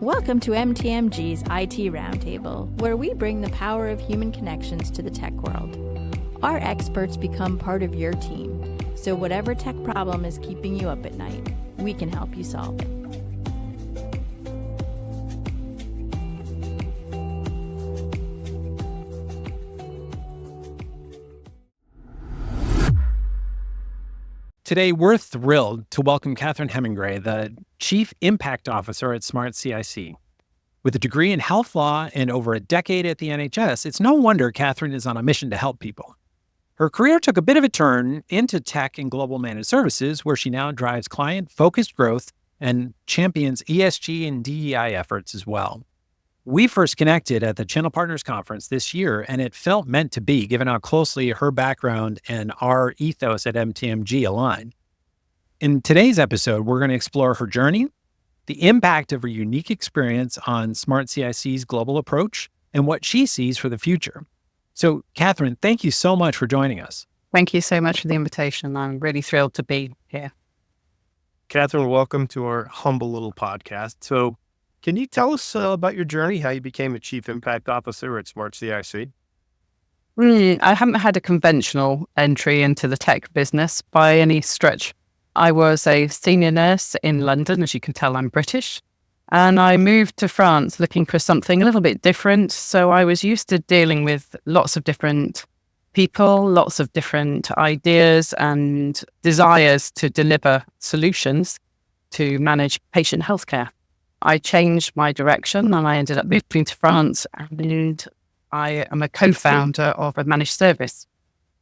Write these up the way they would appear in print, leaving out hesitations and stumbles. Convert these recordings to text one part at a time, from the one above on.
Welcome to MTMG's IT Roundtable, where we bring the power of human connections to the tech world. Our experts become part of your team, so whatever tech problem is keeping you up at night, we can help you solve it. Today, we're thrilled to welcome Catherine Hemingray, the Chief Impact Officer at Smart CIC. With a degree in health law and over a decade at the NHS, it's no wonder Catherine is on a mission to help people. Her career took a bit of a turn into tech and global managed services, where she now drives client-focused growth and champions ESG and DEI efforts as well. We first connected at the Channel Partners Conference this year, and it felt meant to be, given how closely her background and our ethos at MTMG align. In today's episode, we're going to explore her journey, the impact of her unique experience on Smart CIC's global approach, and what she sees for the future. So, Catherine, thank you so much for joining us. Thank you so much for the invitation. I'm really thrilled to be here. Catherine, welcome to our humble little podcast. So, can you tell us about your journey, how you became a Chief Impact Officer at Smart CIC? I haven't had a conventional entry into the tech business by any stretch. I was a senior nurse in London. As you can tell, I'm British. And I moved to France looking for something a little bit different. So I was used to dealing with lots of different people, lots of different ideas and desires to deliver solutions to manage patient healthcare. I changed my direction and I ended up moving to France, and I am a co-founder of a managed service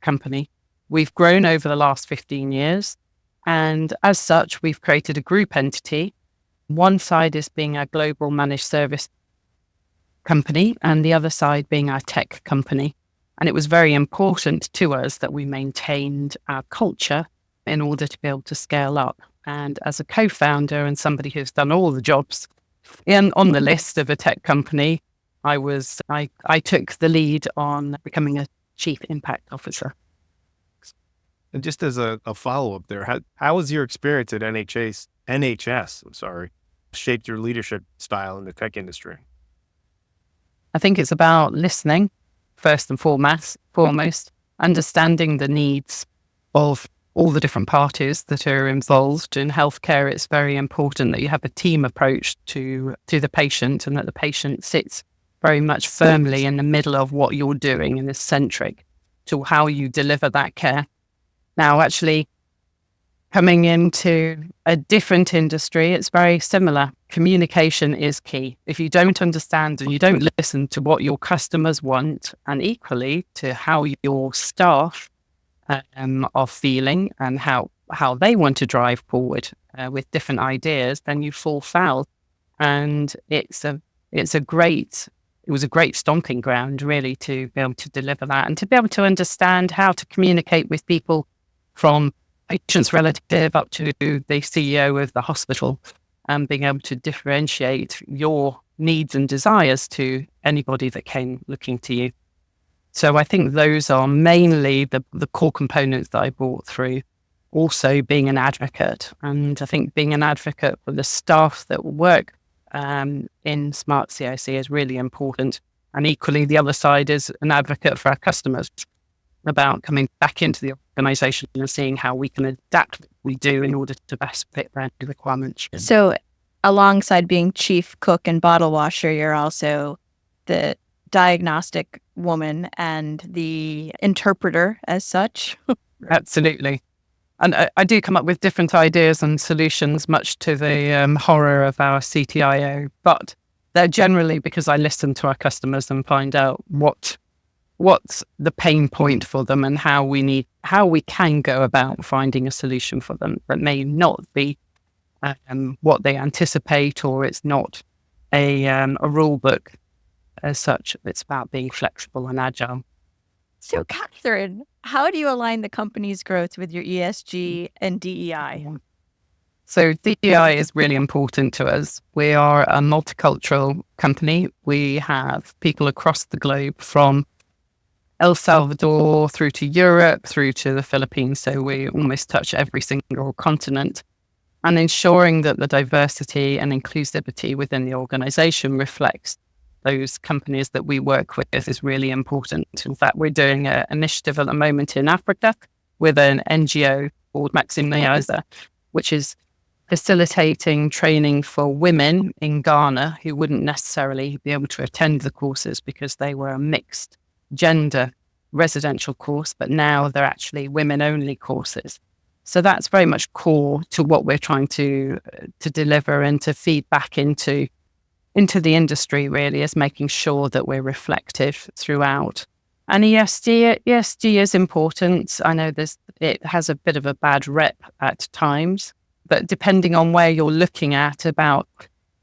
company. We've grown over the last 15 years, and as such, we've created a group entity. One side is being a global managed service company and the other side being our tech company. And it was very important to us that we maintained our culture in order to be able to scale up. And as a co-founder and somebody who's done all the jobs on the list of a tech company, I took the lead on becoming a Chief Impact Officer. And just as a follow-up there, how has your experience at NHS shaped your leadership style in the tech industry? I think it's about listening, first and foremost, understanding the needs of all the different parties that are involved in healthcare. It's very important that you have a team approach to the patient, and that the patient sits very much firmly in the middle of what you're doing and is centric to how you deliver that care. Now, actually, coming into a different industry, it's very similar. Communication is key. If you don't understand and you don't listen to what your customers want, and equally to how your staff are feeling and how they want to drive forward with different ideas, then you fall foul. And it was a great stomping ground, really, to be able to deliver that and to be able to understand how to communicate with people from patient's relative up to the CEO of the hospital, and being able to differentiate your needs and desires to anybody that came looking to you. So I think those are mainly the core components that I brought through. Also being an advocate. And I think being an advocate for the staff that work in Smart CIC is really important. And equally, the other side is an advocate for our customers, about coming back into the organization and seeing how we can adapt what we do in order to best fit their requirements. So alongside being chief cook and bottle washer, you're also the diagnostic woman and the interpreter as such. Absolutely. And I do come up with different ideas and solutions, much to the horror of our CTIO, but they're generally because I listen to our customers and find out what's the pain point for them and how we can go about finding a solution for them that may not be what they anticipate, or it's not a rule book as such. It's about being flexible and agile. So, Catherine, how do you align the company's growth with your ESG and DEI? So DEI is really important to us. We are a multicultural company. We have people across the globe from El Salvador through to Europe, through to the Philippines. So we almost touch every single continent. and ensuring that the diversity and inclusivity within the organization reflects those companies that we work with is really important. In fact, we're doing an initiative at the moment in Africa with an NGO called Maximiza, which is facilitating training for women in Ghana who wouldn't necessarily be able to attend the courses because they were a mixed gender residential course, but now they're actually women-only courses. So that's very much core to what we're trying to deliver and to feed back into the industry, really, is making sure that we're reflective throughout. And ESG is important. I know it has a bit of a bad rep at times, but depending on where you're looking at about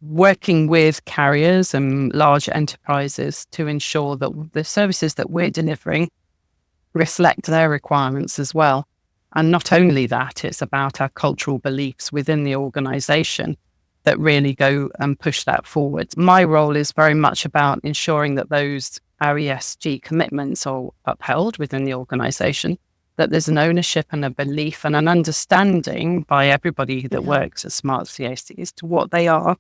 working with carriers and large enterprises to ensure that the services that we're delivering reflect their requirements as well. And not only that, it's about our cultural beliefs within the organization that really go and push that forward. My role is very much about ensuring that our ESG commitments are upheld within the organization, that there's an ownership and a belief and an understanding by everybody that works at Smart CIC as to what they are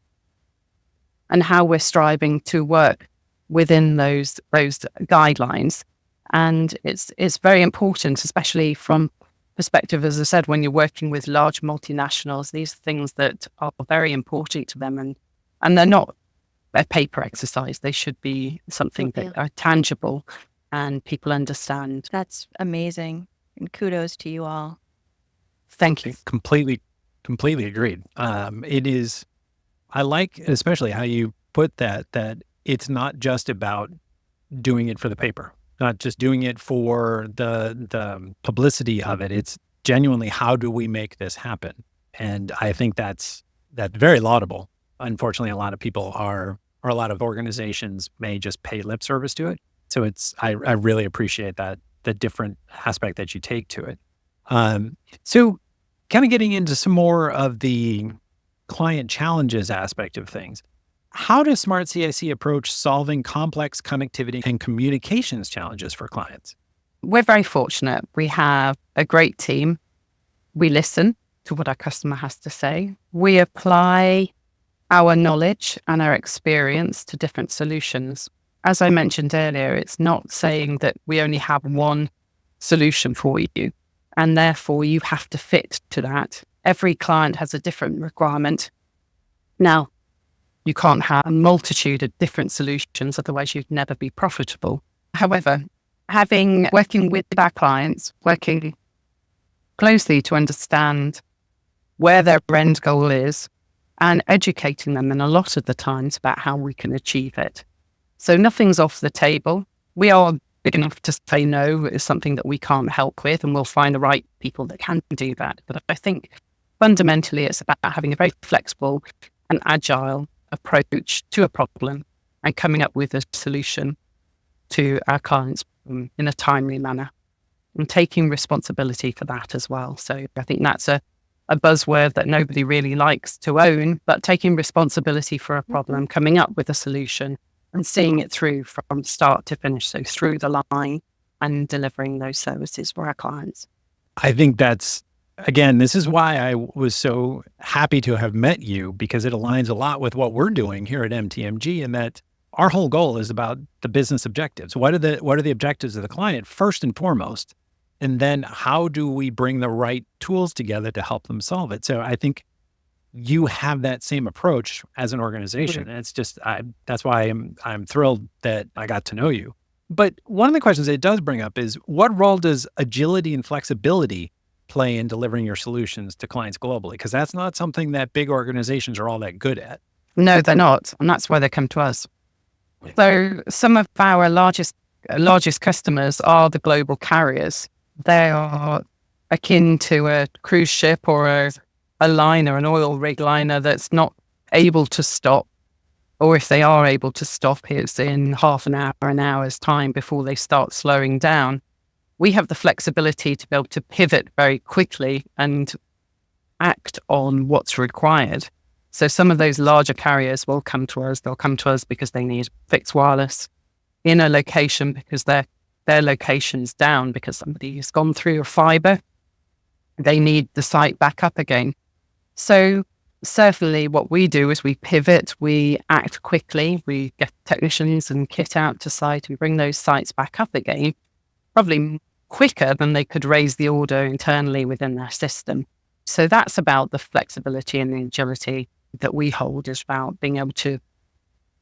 and how we're striving to work within those guidelines. And it's very important, especially from perspective, as I said, when you're working with large multinationals, these are things that are very important to them, and they're not a paper exercise. They should be something that are tangible and people understand. That's amazing. And kudos to you all. Thank you. Completely agreed. It is, I like especially how you put that it's not just about doing it for the paper, not just doing it for the publicity of it. It's genuinely, how do we make this happen? And I think that's very laudable. Unfortunately, a lot of people or a lot of organizations may just pay lip service to it. So I really appreciate that, the different aspect that you take to it. So kind of getting into some more of the client challenges aspect of things. How does Smart CIC approach solving complex connectivity and communications challenges for clients? We're very fortunate. We have a great team. We listen to what our customer has to say. We apply our knowledge and our experience to different solutions. As I mentioned earlier, it's not saying that we only have one solution for you, and therefore you have to fit to that. Every client has a different requirement. Now, you can't have a multitude of different solutions, otherwise you'd never be profitable. However, working with our clients, working closely to understand where their end goal is and educating them, and a lot of the times about how we can achieve it. So nothing's off the table. We are big enough to say no is something that we can't help with, and we'll find the right people that can do that. But I think fundamentally it's about having a very flexible and agile approach to a problem and coming up with a solution to our clients in a timely manner and taking responsibility for that as well. So I think that's a buzzword that nobody really likes to own, but taking responsibility for a problem, coming up with a solution and seeing it through from start to finish, so through the line and delivering those services for our clients. I think again, this is why I was so happy to have met you, because it aligns a lot with what we're doing here at MTMG, and that our whole goal is about the business objectives. What are the objectives of the client first and foremost? And then how do we bring the right tools together to help them solve it? So I think you have that same approach as an organization. And it's just, that's why I'm thrilled that I got to know you. But one of the questions it does bring up is, what role does agility and flexibility play in delivering your solutions to clients globally? Because that's not something that big organizations are all that good at. No, they're not. And that's why they come to us. So some of our largest customers are the global carriers. They are akin to a cruise ship or a liner, an oil rig liner that's not able to stop. Or if they are able to stop, it's in half an hour, an hour's time before they start slowing down. We have the flexibility to be able to pivot very quickly and act on what's required. So some of those larger carriers will come to us. They'll come to us because they need fixed wireless in a location because their location's down because somebody has gone through a fiber. They need the site back up again. So certainly what we do is we pivot, we act quickly, we get technicians and kit out to site, we bring those sites back up again, probably quicker than they could raise the order internally within their system. So that's about the flexibility and the agility that we hold, is about being able to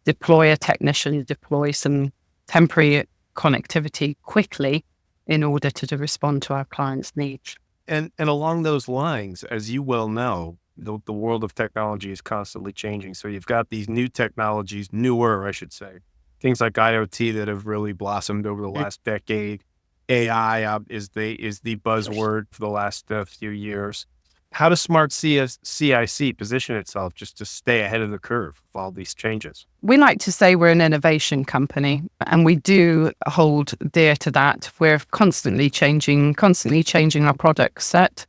deploy a technician, deploy some temporary connectivity quickly in order to respond to our clients' needs. And along those lines, as you well know, the world of technology is constantly changing. So you've got these new technologies, newer, I should say, things like IoT that have really blossomed over the last decade. AI is the buzzword for the last few years. How does Smart CIC position itself just to stay ahead of the curve of all these changes? We like to say we're an innovation company, and we do hold dear to that. We're constantly changing our product set.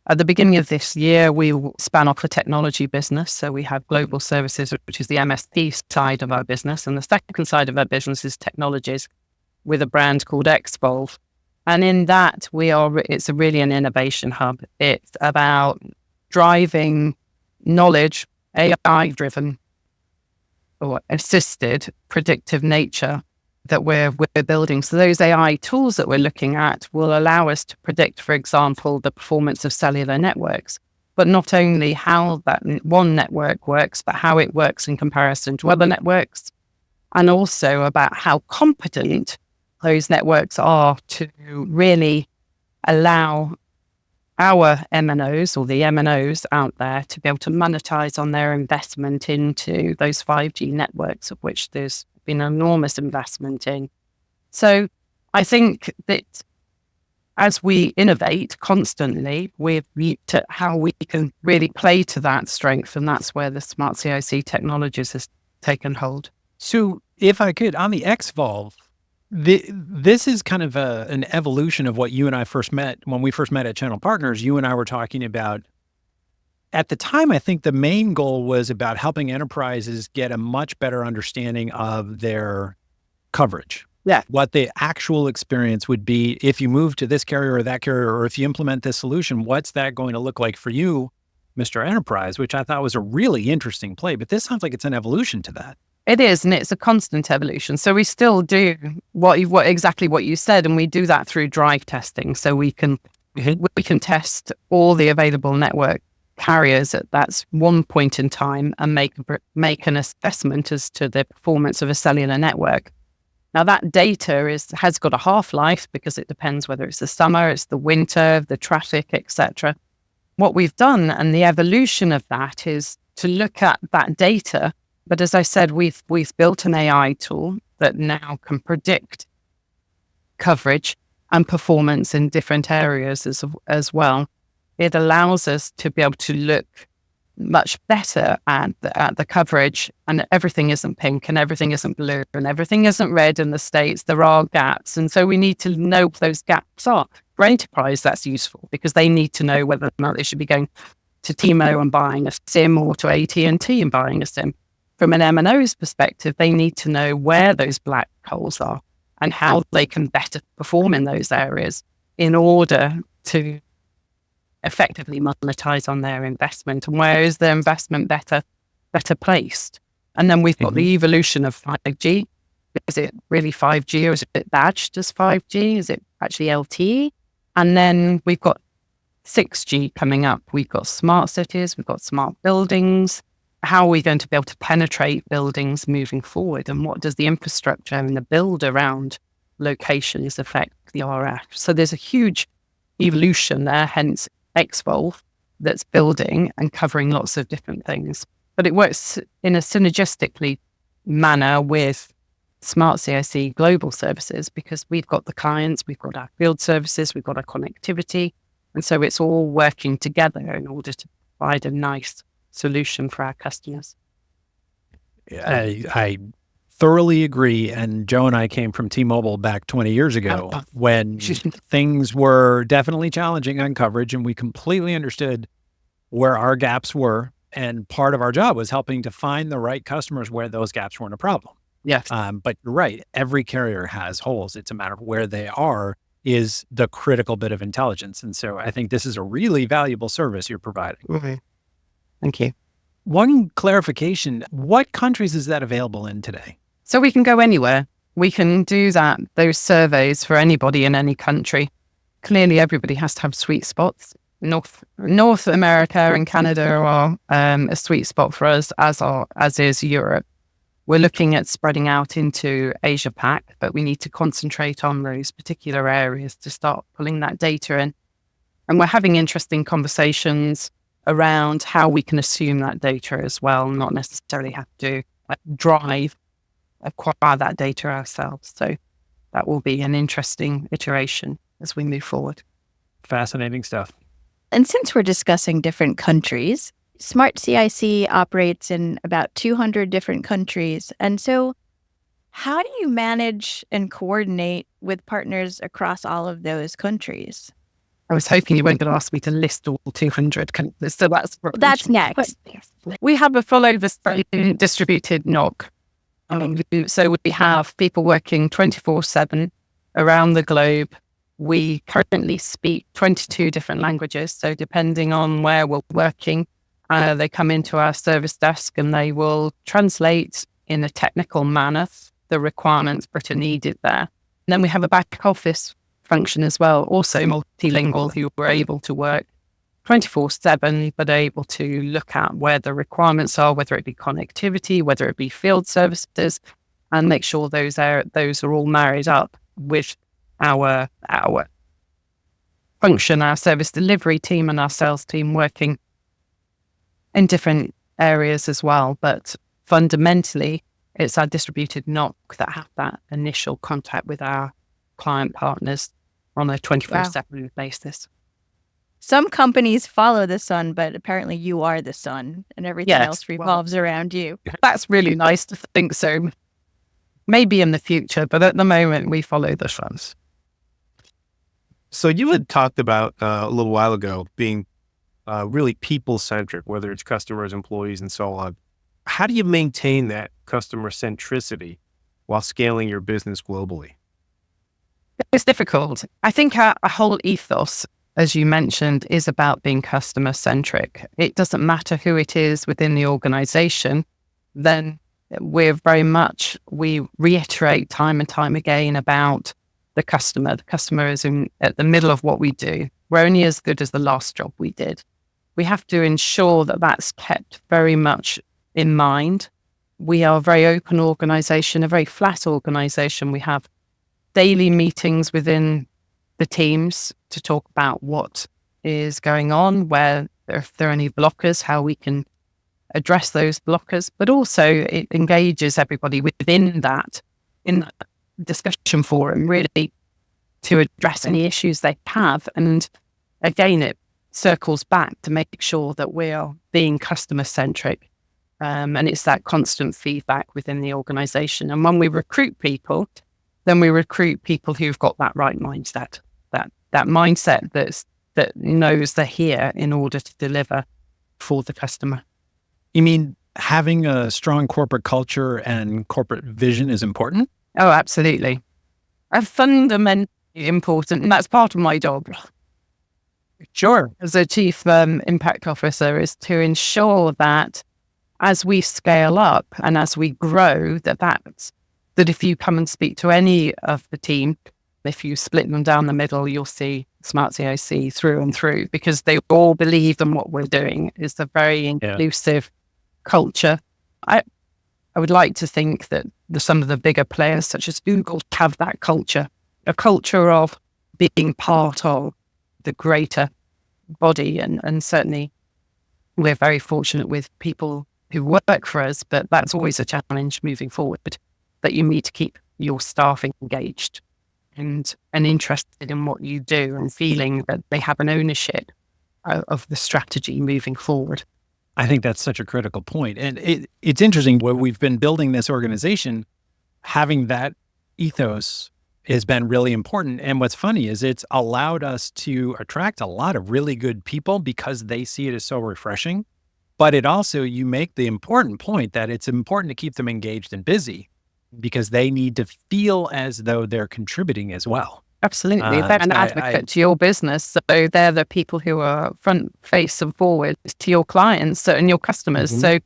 At the beginning of this year, we span off a technology business. So we have global services, which is the MSP side of our business. And the second side of our business is technologies with a brand called Xvolv. And in that, it's really an innovation hub. It's about driving knowledge, AI-driven or assisted predictive nature that we're building. So those AI tools that we're looking at will allow us to predict, for example, the performance of cellular networks, but not only how that one network works, but how it works in comparison to other networks, and also about how competent those networks are to really allow our MNOs or the MNOs out there to be able to monetize on their investment into those 5G networks, of which there's been an enormous investment in. So I think that as we innovate constantly, we've looked at how we can really play to that strength, and that's where the Smart CIC technologies has taken hold. So if I could, on the Xvolv, this is kind of an evolution of what you and I first met. When we first met at Channel Partners, you and I were talking about, at the time, I think the main goal was about helping enterprises get a much better understanding of their coverage. Yeah. What the actual experience would be if you move to this carrier or that carrier, or if you implement this solution, what's that going to look like for you, Mr. Enterprise, which I thought was a really interesting play. But this sounds like it's an evolution to that. It is, and it's a constant evolution. So we still do exactly what you said, and we do that through drive testing. So we can test all the available network carriers at that one point in time and make an assessment as to the performance of a cellular network. Now that data has got a half-life because it depends whether it's the summer, it's the winter, the traffic, etc. What we've done and the evolution of that is to look at that data. But as I said, we've built an AI tool that now can predict coverage and performance in different areas as well. It allows us to be able to look much better at the coverage, and everything isn't pink and everything isn't blue and everything isn't red in the States. There are gaps. And so we need to know what those gaps are. For enterprise, that's useful because they need to know whether or not they should be going to T-Mo and buying a SIM or to AT&T and buying a SIM. From an MNO's perspective, they need to know where those black holes are and how they can better perform in those areas in order to effectively monetize on their investment, and where is their investment better placed. And then we've got the evolution of 5G. Is it really 5G or is it badged as 5G? Is it actually LTE? And then we've got 6G coming up. We've got smart cities, we've got smart buildings. How are we going to be able to penetrate buildings moving forward? And what does the infrastructure and the build around locations affect the RF? So there's a huge evolution there, hence Xvolv, that's building and covering lots of different things. But it works in a synergistically manner with Smart CIC global services because we've got the clients, we've got our field services, we've got our connectivity. And so it's all working together in order to provide a nice solution for our customers. I thoroughly agree. And Joe and I came from T-Mobile back 20 years ago when things were definitely challenging on coverage, and we completely understood where our gaps were. And part of our job was helping to find the right customers where those gaps weren't a problem. Yes. But you're right. Every carrier has holes. It's a matter of where they are is the critical bit of intelligence. And so I think this is a really valuable service you're providing. Okay. Thank you. One clarification, what countries is that available in today? So we can go anywhere. We can do those surveys for anybody in any country. Clearly, everybody has to have sweet spots. North America and Canada are a sweet spot for us, as is Europe. We're looking at spreading out into Asia Pac, but we need to concentrate on those particular areas to start pulling that data in. And we're having interesting conversations around how we can assume that data as well, not necessarily have to acquire that data ourselves. So that will be an interesting iteration as we move forward. Fascinating stuff. And since we're discussing different countries, Smart CIC operates in about 200 different countries. And so how do you manage and coordinate with partners across all of those countries? I was hoping you weren't going to ask me to list all 200 countries. So that's next. We have a full oversight distributed NOC. So we have people working 24/7 around the globe. We currently speak 22 different languages. So depending on where we're working, they come into our service desk and they will translate in a technical manner the requirements that are needed there. And then we have a back office function as well, also multilingual, who were able to work 24/7, but able to look at where the requirements are, whether it be connectivity, whether it be field services, and make sure those are all married up with our function, our service delivery team and our sales team working in different areas as well. But fundamentally, it's our distributed NOC that have that initial contact with our client partners on a 24/7 basis. Some companies follow the sun, but apparently you are the sun and everything else revolves around you. That's really nice to think so. Maybe in the future, but at the moment we follow the suns. So you had talked about a little while ago being really people-centric, whether it's customers, employees, and so on. How do you maintain that customer centricity while scaling your business globally? It's difficult. I think our whole ethos, as you mentioned, is about being customer-centric. It doesn't matter who it is within the organization, then we reiterate time and time again about the customer. The customer is at the middle of what we do. We're only as good as the last job we did. We have to ensure that that's kept very much in mind. We are a very open organization, a very flat organization. We have daily meetings within the teams to talk about what is going on, if there are any blockers, how we can address those blockers, but also it engages everybody within that, in that discussion forum, really, to address any issues they have. And again, it circles back to make sure that we are being customer centric. And it's that constant feedback within the organization. And when we recruit people, then we recruit people who've got that right mindset, that mindset that knows they're here in order to deliver for the customer. You mean having a strong corporate culture and corporate vision is important? Oh, absolutely. Fundamentally important. And that's part of my job. Sure. As a chief impact officer, is to ensure that as we scale up and as we grow, that if you come and speak to any of the team, if you split them down the middle, you'll see Smart CIC through and through, because they all believe in what we're doing. It's a very inclusive culture. I would like to think that some of the bigger players, such as Google, have that culture, a culture of being part of the greater body. And certainly we're very fortunate with people who work for us, but that's always a challenge moving forward, that you need to keep your staff engaged and interested in what you do and feeling that they have an ownership of the strategy moving forward. I think that's such a critical point. And it's interesting, where we've been building this organization, having that ethos has been really important. And what's funny is it's allowed us to attract a lot of really good people because they see it as so refreshing. But it also, you make the important point that it's important to keep them engaged and busy, because they need to feel as though they're contributing as well. Absolutely. They're an advocate to your business. So they're the people who are front face and forward to your clients and your customers. Mm-hmm. So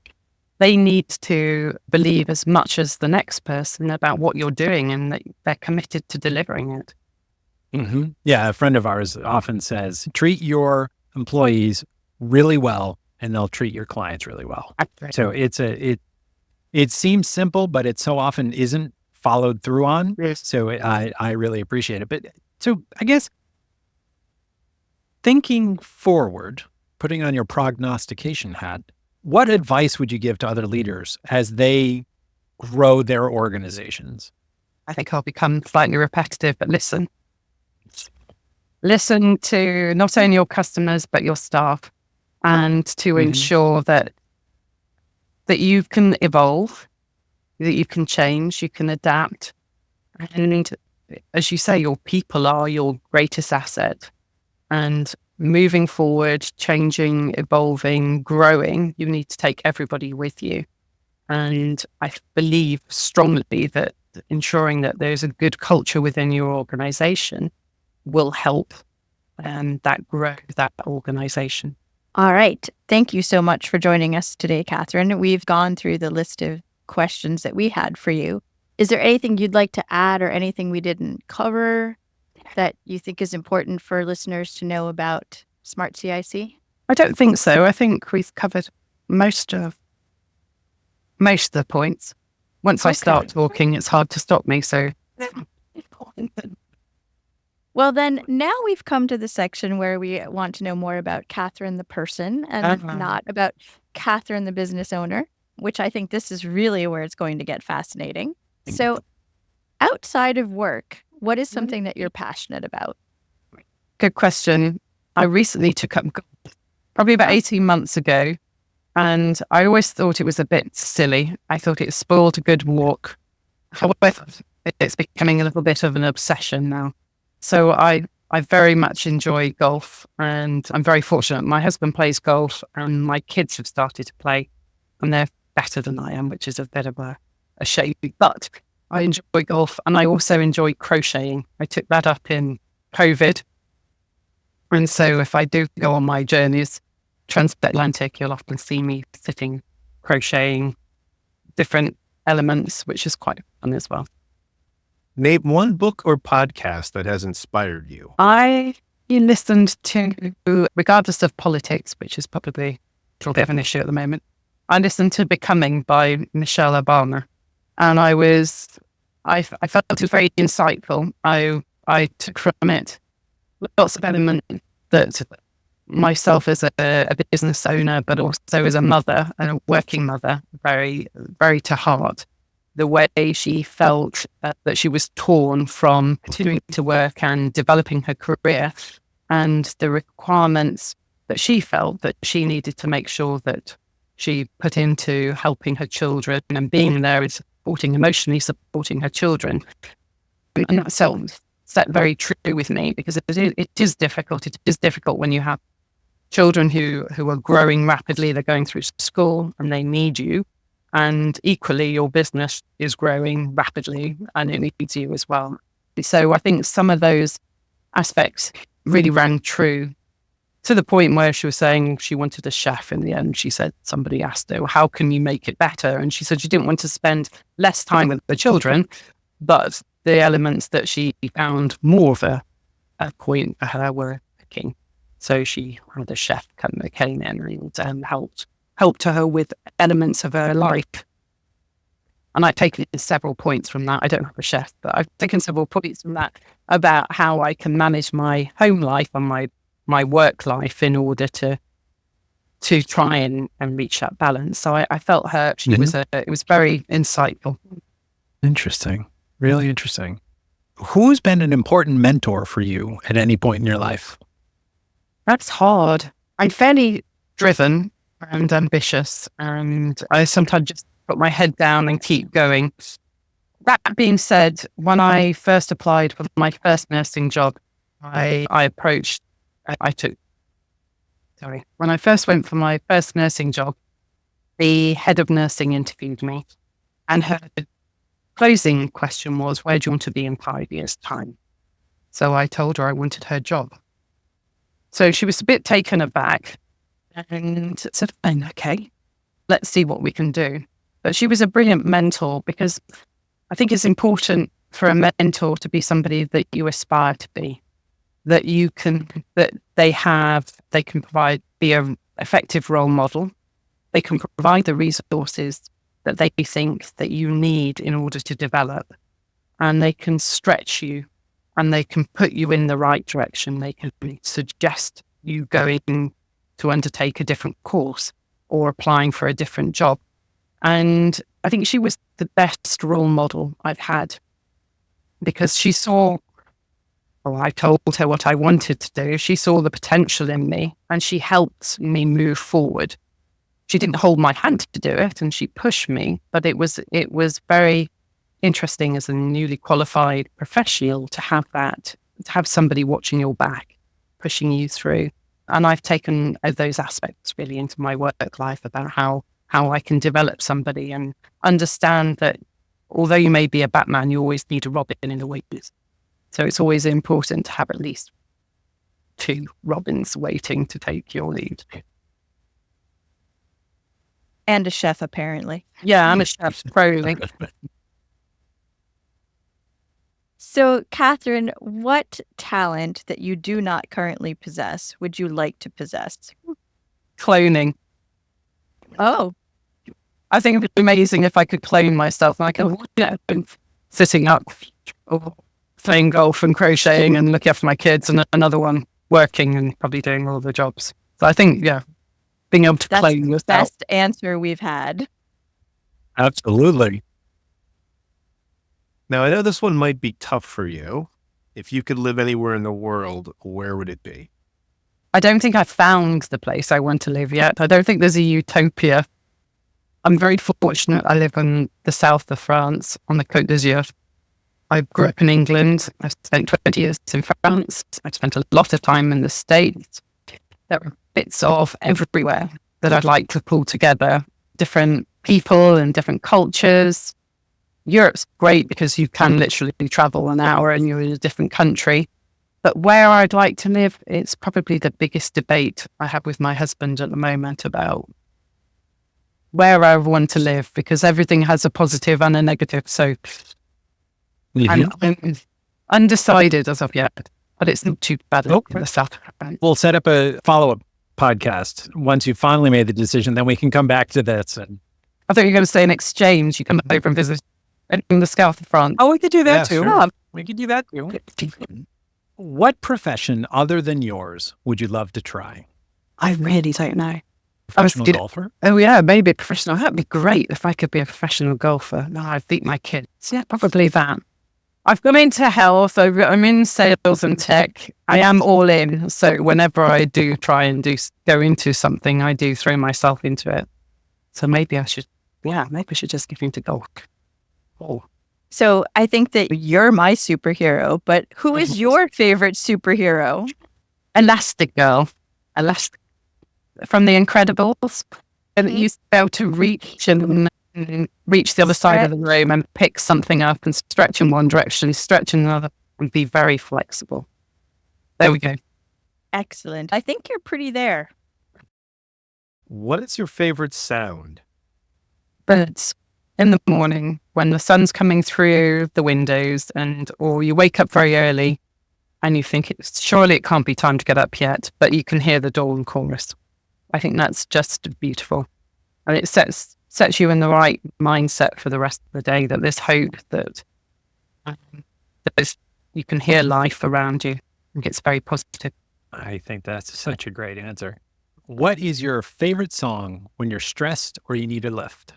they need to believe as much as the next person about what you're doing and that they're committed to delivering it. Mm-hmm. Yeah. A friend of ours often says, treat your employees really well and they'll treat your clients really well. So it seems simple, but it so often isn't followed through on. Yes. So I really appreciate it. But so I guess thinking forward, putting on your prognostication hat, what advice would you give to other leaders as they grow their organizations? I think I'll become slightly repetitive, but listen. Listen to not only your customers, but your staff, and to ensure that you can evolve, that you can change, you can adapt. And as you say, your people are your greatest asset. And moving forward, changing, evolving, growing, you need to take everybody with you. And I believe strongly that ensuring that there's a good culture within your organization will help that grow that organization. All right. Thank you so much for joining us today, Catherine. We've gone through the list of questions that we had for you. Is there anything you'd like to add or anything we didn't cover that you think is important for listeners to know about Smart CIC? I don't think so. I think we've covered most of the points. Once I start talking, it's hard to stop me. So, well, then now we've come to the section where we want to know more about Catherine the person and not about Catherine the business owner, which I think this is really where it's going to get fascinating. So outside of work, what is something that you're passionate about? Good question. I recently took up golf, probably about 18 months ago, and I always thought it was a bit silly. I thought it spoiled a good walk. However, it's becoming a little bit of an obsession now. So I very much enjoy golf, and I'm very fortunate. My husband plays golf and my kids have started to play, and they're better than I am, which is a bit of a shame. But I enjoy golf, and I also enjoy crocheting. I took that up in COVID. And so if I do go on my journeys transatlantic, you'll often see me sitting, crocheting different elements, which is quite fun as well. Name one book or podcast that has inspired you. You listened to, regardless of politics, which is probably a little bit of an issue at the moment, I listened to Becoming by Michelle Obama. And I felt it was very insightful. I took from it lots of elements that myself as a business owner, but also as a mother and a working mother, very, very to heart. The way she felt that she was torn from continuing to work and developing her career, and the requirements that she felt that she needed to make sure that she put into helping her children and being there and emotionally supporting her children. And that sat very true with me, because it is difficult. It is difficult when you have children who are growing rapidly. They're going through school and they need you. And equally, your business is growing rapidly and it needs you as well. So I think some of those aspects really rang true, to the point where she was saying she wanted a chef in the end. She said, somebody asked her, how can you make it better? And she said she didn't want to spend less time with the children, but the elements that she found more of a point for her were cooking. So she had a chef came in and helped her with elements of her life. And I've taken several points from that. I don't have a chef, but I've taken several points from that about how I can manage my home life and my work life in order to try and reach that balance. So I felt her. It was very insightful. Interesting. Really interesting. Who's been an important mentor for you at any point in your life? That's hard. I'm fairly driven and ambitious, and I sometimes just put my head down and keep going. That being said, when I first applied for my first nursing job, when I first went for my first nursing job, the head of nursing interviewed me, and her closing question was, where do you want to be in 5 years' time? So I told her I wanted her job. So she was a bit taken aback and said, "Fine, okay, let's see what we can do." But she was a brilliant mentor, because I think it's important for a mentor to be somebody that you aspire to be, that they can be an effective role model. They can provide the resources that they think that you need in order to develop, and they can stretch you, and they can put you in the right direction. They can suggest you going to undertake a different course or applying for a different job. And I think she was the best role model I've had, because she saw, I told her what I wanted to do. She saw the potential in me, and she helped me move forward. She didn't hold my hand to do it, and she pushed me, but it was very interesting as a newly qualified professional to have somebody watching your back, pushing you through. And I've taken those aspects really into my work life, about how I can develop somebody and understand that although you may be a Batman, you always need a Robin in the wings. So it's always important to have at least 2 Robins waiting to take your lead. And a chef, apparently. Yeah, I'm a chef, probably. So, Catherine, what talent that you do not currently possess would you like to possess? Cloning. Oh, I think it would be amazing if I could clone myself. And I could have been sitting up or playing golf and crocheting and looking after my kids, and another one working and probably doing all the jobs. So I think, being able to clone yourself. best answer we've had. Absolutely. Now, I know this one might be tough for you. If you could live anywhere in the world, where would it be? I don't think I've found the place I want to live yet. I don't think there's a utopia. I'm very fortunate. I live in the south of France, on the Côte d'Azur. I grew up in England. I spent 20 years in France. I spent a lot of time in the States. There are bits of everywhere that I'd like to pull together. Different people and different cultures. Europe's great because you can literally travel an hour and you're in a different country. But where I'd like to live, it's probably the biggest debate I have with my husband at the moment about where I want to live, because everything has a positive and a negative. So I'm undecided as of yet, but it's not too bad in the south. We'll set up a follow-up podcast once you finally made the decision. Then we can come back to this. And I thought you were going to say in exchange, you come over and visit in the south of France. we could do that too. Sure. We could do that too. What profession other than yours would you love to try? I really don't know. Professional golfer? Oh yeah, maybe a professional. That'd be great if I could be a professional golfer. No, I'd beat my kids. Yeah, probably that. I've gone into health. I'm in sales and tech. I am all in. So whenever I do try and go into something, I do throw myself into it. So maybe I should just get into golf. Oh. So I think that you're my superhero, but who is your favorite superhero? Elastic Girl. Elastic. From The Incredibles. And you used to be able to reach the other side of the room and pick something up and stretch in one direction, stretch in another, and be very flexible. There we go. Excellent. I think you're pretty there. What is your favorite sound? Birds in the morning when the sun's coming through the windows, or you wake up very early and you think surely it can't be time to get up yet, but you can hear the dawn chorus. I think that's just beautiful. And it sets you in the right mindset for the rest of the day, that there's hope, that you can hear life around you. I think it's very positive. I think that's such a great answer. What is your favorite song when you're stressed or you need a lift?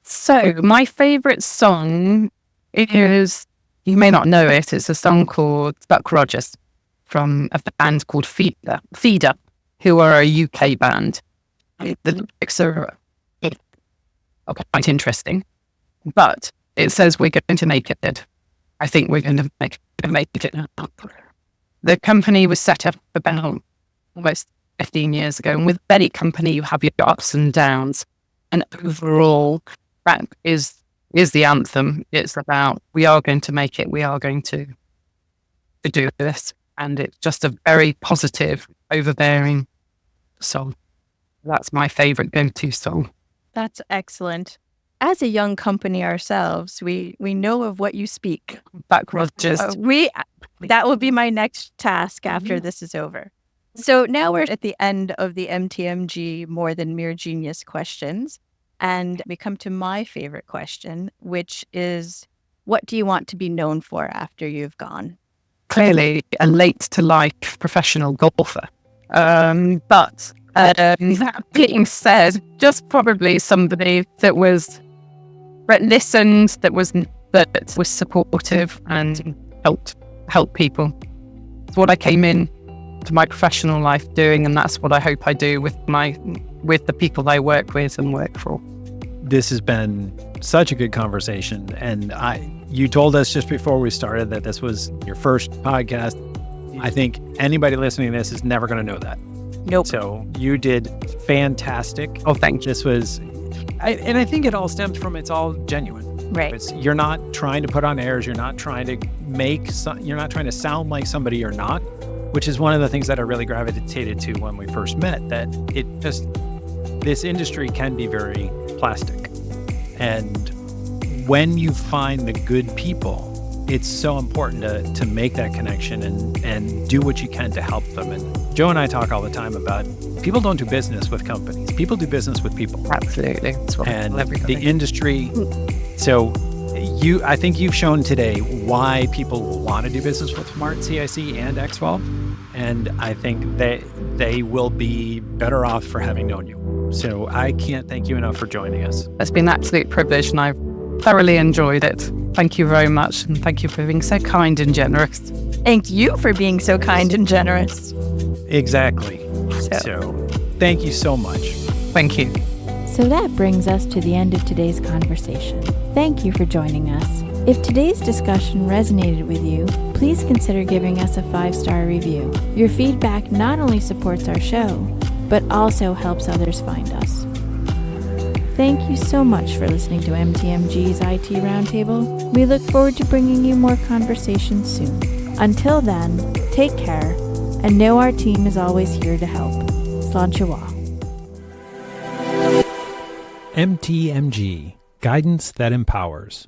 So my favorite song is, you may not know it, it's a song called Buck Rogers from a band called Feeder, who are a UK band. The lyrics are quite interesting, but it says we're going to make it. I think we're going to make it. The company was set up about almost 15 years ago, and with any company you have your ups and downs, and overall that is the anthem. It's about, we are going to make it, we are going to to do this. And it's just a very positive, overbearing soul. That's my favorite go-to soul. That's excellent. As a young company ourselves, we know of what you speak. That was just... That will be my next task after this is over. So now we're at the end of the MTMG More Than Mere Genius questions. And we come to my favorite question, which is, what do you want to be known for after you've gone? Clearly a late-to-life professional golfer. But that being said, just probably somebody that listened, that was supportive and helped people. It's what I came in to my professional life doing, and that's what I hope I do with the people I work with and work for. This has been such a good conversation, and you told us just before we started that this was your first podcast. I think anybody listening to this is never going to know that. Nope. So you did fantastic. Oh, thank you. This was, and I think it all stems from it's all genuine. Right. You're not trying to put on airs. You're not trying to you're not trying to sound like somebody you're not, which is one of the things that I really gravitated to when we first met, that this industry can be very plastic. And when you find the good people, it's so important to make that connection and do what you can to help them. And Joe and I talk all the time about people don't do business with companies. People do business with people. Absolutely. That's what and the industry. So I think you've shown today why people want to do business with Smart CIC and Xvolv. And I think they will be better off for having known you. So I can't thank you enough for joining us. It's been an absolute privilege, and I've thoroughly enjoyed it. Thank you very much, and thank you for being so kind and generous. Thank you for being so kind and generous. Exactly. So thank you so much. Thank you. So that brings us to the end of today's conversation. Thank you for joining us. If today's discussion resonated with you, please consider giving us a 5-star review. Your feedback not only supports our show, but also helps others find us. Thank you so much for listening to MTMG's IT Roundtable. We look forward to bringing you more conversations soon. Until then, take care, and know our team is always here to help. Sláinte. MTMG, guidance that empowers.